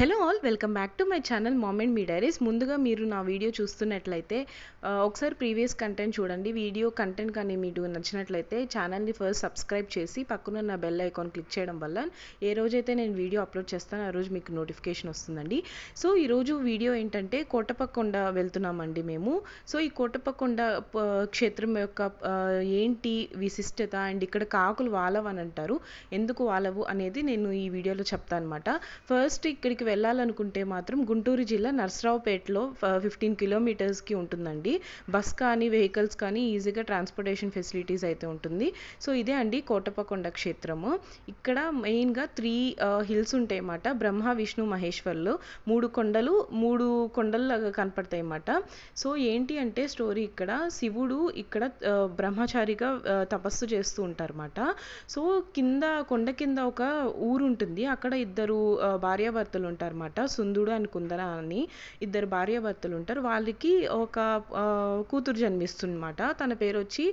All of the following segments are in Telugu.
Hello all welcome back to my channel mom and me diaries. ముందుగా మీరు నా వీడియో చూస్తున్నట్లయితే ఒకసారి ప్రీవియస్ కంటెంట్ చూడండి. వీడియో కంటెంట్ కానీ మీకు నచ్చినట్లయితే ఛానల్ని ఫస్ట్ సబ్స్క్రైబ్ చేసి పక్కన నా బెల్ ఐకాన్ క్లిక్ చేయడం వల్ల ఏ రోజైతే నేను వీడియో అప్లోడ్ చేస్తానో ఆ రోజు మీకు నోటిఫికేషన్ వస్తుందండి. సో ఈరోజు వీడియో ఏంటంటే కోటప్పకొండ వెళ్తున్నామండి మేము. సో ఈ కోటప్పకొండ క్షేత్రం యొక్క ఏంటి విశిష్టత అండ్ ఇక్కడ కాకులు వాలవని అంటారు, ఎందుకు వాలవు అనేది నేను ఈ వీడియోలో చెప్తాను అనమాట. ఫస్ట్ ఇక్కడికి వెళ్ళాలనుకుంటే మాత్రం గుంటూరు జిల్లా నర్సరావుపేటలో 15 కిలోమీటర్స్కి ఉంటుందండి. బస్ కానీ వెహికల్స్ కానీ ఈజీగా ట్రాన్స్పోర్టేషన్ ఫెసిలిటీస్ అయితే ఉంటుంది. సో ఇదే అండి కోటప్పకొండ క్షేత్రము. ఇక్కడ మెయిన్గా 3 హిల్స్ ఉంటాయి అన్నమాట. బ్రహ్మ విష్ణు మహేశ్వర్లు మూడు కొండలు కనపడతాయి అన్నమాట. సో ఏంటి అంటే స్టోరీ, ఇక్కడ శివుడు ఇక్కడ బ్రహ్మచారిగా తపస్సు చేస్తూ ఉంటారన్నమాట. సో కొండ కింద ఒక ఊరు ఉంటుంది. అక్కడ ఇద్దరు భార్యాభర్తలు ఉంటారన్నమాట. సుందుడు అని కుందన అని ఇద్దరు భార్యాభర్తలు ఉంటారు. వాళ్ళకి ఒక కూతురు జన్మిస్తుందన్నమాట. తన పేరు వచ్చి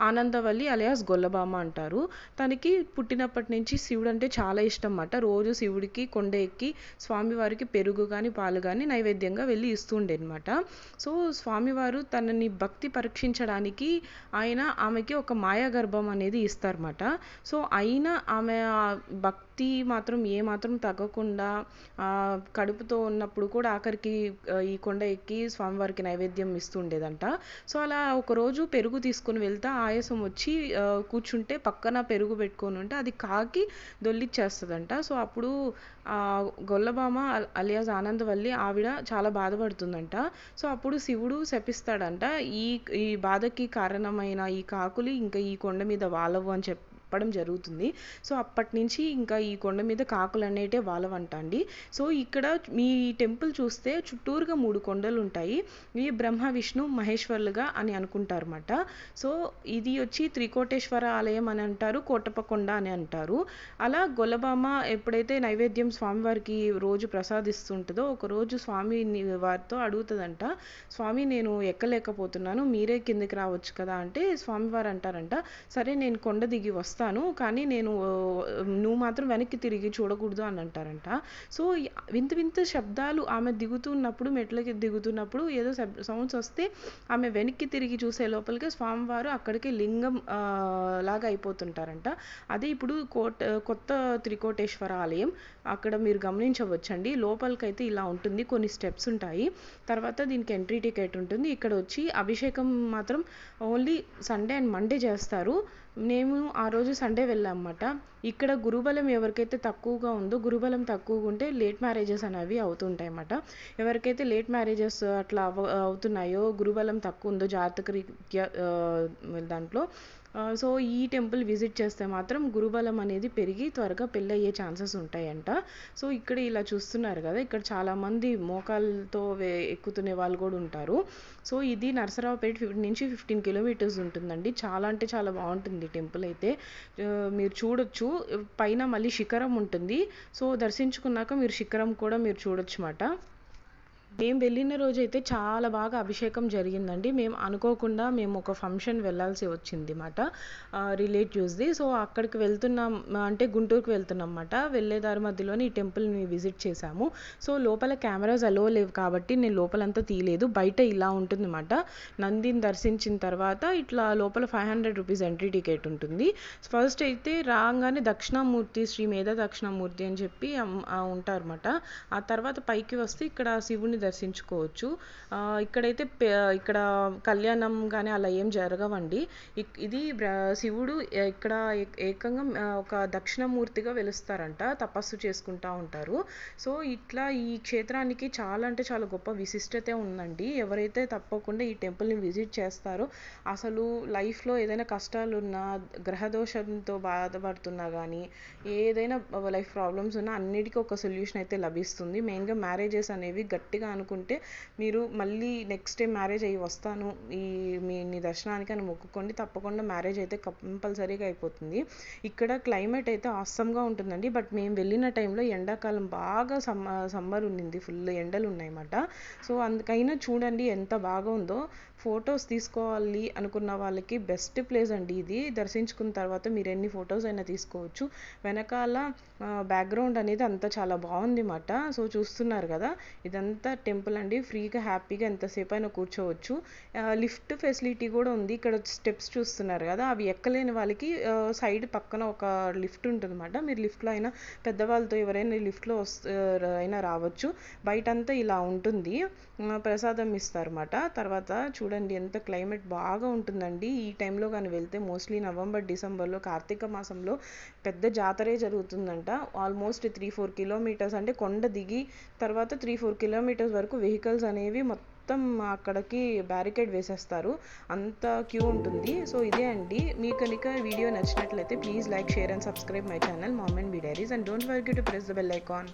ఆనందవల్లి అలియాస్ గొల్లబామ అంటారు. తనకి పుట్టినప్పటి నుంచి శివుడు అంటే చాలా ఇష్టం అన్నమాట. రోజు శివుడికి కొండ ఎక్కి స్వామివారికి పెరుగు కానీ పాలు కానీ నైవేద్యంగా వెళ్ళి ఇస్తుండే అనమాట. సో స్వామివారు తనని భక్తి పరీక్షించడానికి ఆమెకి ఒక మాయాగర్భం అనేది ఇస్తారన్నమాట. సో అయినా ఆమె భక్తి మాత్రం ఏమాత్రం తగ్గకుండా కడుపుతో ఉన్నప్పుడు కూడా ఆఖరికి ఈ కొండ ఎక్కి స్వామివారికి నైవేద్యం ఇస్తూ ఉండేదంట. సో అలా ఒకరోజు పెరుగు తీసుకుని వెళ్తా ఆయాసం వచ్చి కూర్చుంటే పక్కన పెరుగు పెట్టుకొని ఉంటే అది కాకి దొల్లిచ్చేస్తుందంట. సో అప్పుడు గొల్లబామ అలియాస్ ఆనందవల్లి ఆవిడ చాలా బాధపడుతుందంట. సో అప్పుడు శివుడు శపిస్తాడంట, ఈ బాధకి కారణమైన ఈ కాకులు ఇంకా ఈ కొండ మీద వాలవు అని చెప్పడం జరుగుతుంది. సో అప్పటి నుంచి ఇంకా ఈ కొండ మీద కాకులు అనేటివి వాలవంట అండి. సో ఇక్కడ మీ టెంపుల్ చూస్తే చుట్టూరుగా 3 కొండలు ఉంటాయి. ఇవి బ్రహ్మ విష్ణు మహేశ్వర్లుగా అని అనుకుంటారన్నమాట. సో ఇది వచ్చి త్రికోటేశ్వర ఆలయం అని అంటారు, కోటప్పకొండ అని అంటారు. అలా గొల్లబామ ఎప్పుడైతే నైవేద్యం స్వామివారికి రోజు ప్రసాదిస్తుంటుందో ఒకరోజు స్వామి వారితో అడుగుతుందంట, స్వామి నేను ఎక్కలేకపోతున్నాను, మీరే కిందకి రావచ్చు కదా అంటే స్వామివారు అంటారంట, సరే నేను కొండ దిగి వస్తాను, కానీ నువ్వు మాత్రం వెనక్కి తిరిగి చూడకూడదు అని అంటారంట. సో వింత వింత శబ్దాలు ఆమె మెట్లకి దిగుతున్నప్పుడు ఏదో సౌండ్స్ వస్తే ఆమె వెనక్కి తిరిగి చూసే లోపలికి స్వామివారు అక్కడికి లింగం లాగా అయిపోతుంటారంట. అదే ఇప్పుడు కొత్త త్రికోటేశ్వర ఆలయం. అక్కడ మీరు గమనించవచ్చండి, లోపలికైతే ఇలా ఉంటుంది, కొన్ని స్టెప్స్ ఉంటాయి. తర్వాత దీనికి ఎంట్రీ టికెట్ ఉంటుంది. ఇక్కడ వచ్చి అభిషేకం మాత్రం ఓన్లీ సండే అండ్ మండే చేస్తారు. మేము ఆ రోజు సండే వెళ్ళామన్నమాట. ఇక్కడ గురుబలం ఎవరికైతే తక్కువగా ఉందో, గురుబలం తక్కువగా ఉంటే లేట్ మ్యారేజెస్ అనేవి అవుతుంటాయి అన్నమాట. ఎవరికైతే లేట్ మ్యారేజెస్ అట్లా అవుతున్నాయో, గురుబలం తక్కువ ఉందో జాతక రీత్యా దాంట్లో, సో ఈ టెంపుల్ విజిట్ చేస్తే మాత్రం గురుబలం అనేది పెరిగి త్వరగా పెళ్ళి అయ్యే ఛాన్సెస్ ఉంటాయంట. సో ఇక్కడ ఇలా చూస్తున్నారు కదా, ఇక్కడ చాలామంది మోకాళ్ళతో ఎక్కుతునే వాళ్ళు కూడా ఉంటారు. సో ఇది నర్సరావుపేట నుంచి 15 కిలోమీటర్స్ ఉంటుందండి. చాలా అంటే చాలా బాగుంటుంది టెంపుల్ అయితే. మీరు చూడొచ్చు, పైన మళ్ళీ శిఖరం ఉంటుంది. సో దర్శించుకున్నాక మీరు శిఖరం కూడా మీరు చూడొచ్చు అన్నమాట. మేము వెళ్ళిన రోజైతే చాలా బాగా అభిషేకం జరిగిందండి. మేము అనుకోకుండా ఒక ఫంక్షన్ వెళ్ళాల్సి వచ్చింది అన్నమాట, రిలేటివ్స్ది. సో అక్కడికి వెళ్తున్నాం అంటే గుంటూరుకి వెళ్తున్నాం అన్నమాట. వెళ్ళేదారి మధ్యలోనే ఈ టెంపుల్ని విజిట్ చేశాము. సో లోపల కెమెరాస్ అలో లేవు కాబట్టి నేను లోపలంతా తీయలేదు. బయట ఇలా ఉంటుంది అన్నమాట. నందిని దర్శించిన తర్వాత ఇట్లా లోపల 500 రూపీస్ ఎంట్రీ టికెట్ ఉంటుంది. ఫస్ట్ అయితే రాగానే దక్షిణామూర్తి, శ్రీ మేధా దక్షిణామూర్తి అని చెప్పి ఉంటారన్నమాట. ఆ తర్వాత పైకి వస్తే ఇక్కడ శివుని దర్శించుకోవచ్చు. ఇక్కడైతే ఇక్కడ కళ్యాణం కానీ అలా ఏం జరగవండి. ఇది శివుడు ఇక్కడ ఏకంగా ఒక దక్షిణమూర్తిగా వెలుస్తారంట, తపస్సు చేసుకుంటా ఉంటారు. సో ఇట్లా ఈ క్షేత్రానికి చాలా అంటే చాలా గొప్ప విశిష్టత ఉందండి. ఎవరైతే తప్పకుండా ఈ టెంపుల్ని విజిట్ చేస్తారో, అసలు లైఫ్లో ఏదైనా కష్టాలున్నా, గ్రహదోషంతో బాధపడుతున్నా కానీ, ఏదైనా లైఫ్ ప్రాబ్లమ్స్ ఉన్నా అన్నిటికీ ఒక సొల్యూషన్ అయితే లభిస్తుంది. మెయిన్గా మ్యారేజెస్ అనేవి గట్టిగా అనుకుంటే మీరు మళ్ళీ నెక్స్ట్ టైం మ్యారేజ్ అయ్యి వస్తాను నీ దర్శనానికి అని మొక్కుకోండి, తప్పకుండా మ్యారేజ్ అయితే కంపల్సరీగా అయిపోతుంది. ఇక్కడ క్లైమేట్ అయితే ఆసమ్గా ఉంటుందండి. బట్ మేము వెళ్ళిన టైంలో ఎండాకాలం బాగా సమ్మర్ ఉండింది, ఫుల్ ఎండలు ఉన్నాయన్నమాట. సో అందుకైనా చూడండి ఎంత బాగా ఉందో. ఫొటోస్ తీసుకోవాలి అనుకున్న వాళ్ళకి బెస్ట్ ప్లేస్ అండి ఇది. దర్శించుకున్న తర్వాత మీరు ఎన్ని ఫొటోస్ అయినా తీసుకోవచ్చు. వెనకాల బ్యాక్గ్రౌండ్ అనేది అంతా చాలా బాగుంది అన్నమాట. సో చూస్తున్నారు కదా, ఇదంతా టెంపుల్ అండి. ఫ్రీగా హ్యాపీగా ఎంతసేపు అయినా కూర్చోవచ్చు. లిఫ్ట్ ఫెసిలిటీ కూడా ఉంది. ఇక్కడ స్టెప్స్ చూస్తున్నారు కదా, అవి ఎక్కలేని వాళ్ళకి సైడ్ పక్కన ఒక లిఫ్ట్ ఉంటుంది అన్నమాట. మీరు లిఫ్ట్లో అయినా, పెద్దవాళ్ళతో ఎవరైనా లిఫ్ట్లో అయినా రావచ్చు. బయటంతా ఇలా ఉంటుంది, ప్రసాదం ఇస్తారన్నమాట. తర్వాత చూడండి ఎంత క్లైమేట్ బాగా ఉంటుందండి. ఈ టైంలో కానీ వెళ్తే మోస్ట్లీ నవంబర్ డిసెంబర్లో కార్తీక మాసంలో పెద్ద జాతరే జరుగుతుందంట. ఆల్మోస్ట్ 3-4 కిలోమీటర్స్, అంటే కొండ దిగి తర్వాత 3-4 కిలోమీటర్స్ వరకు వెహికల్స్ అనేవి మొత్తం అక్కడికి బ్యారికేడ్ వేసేస్తారు, అంత క్యూ ఉంటుంది. సో ఇదే అండి. మీకు కనుక వీడియో నచ్చినట్లయితే please like, share and subscribe my channel mom and bee diaries, and don't forget to press the bell icon.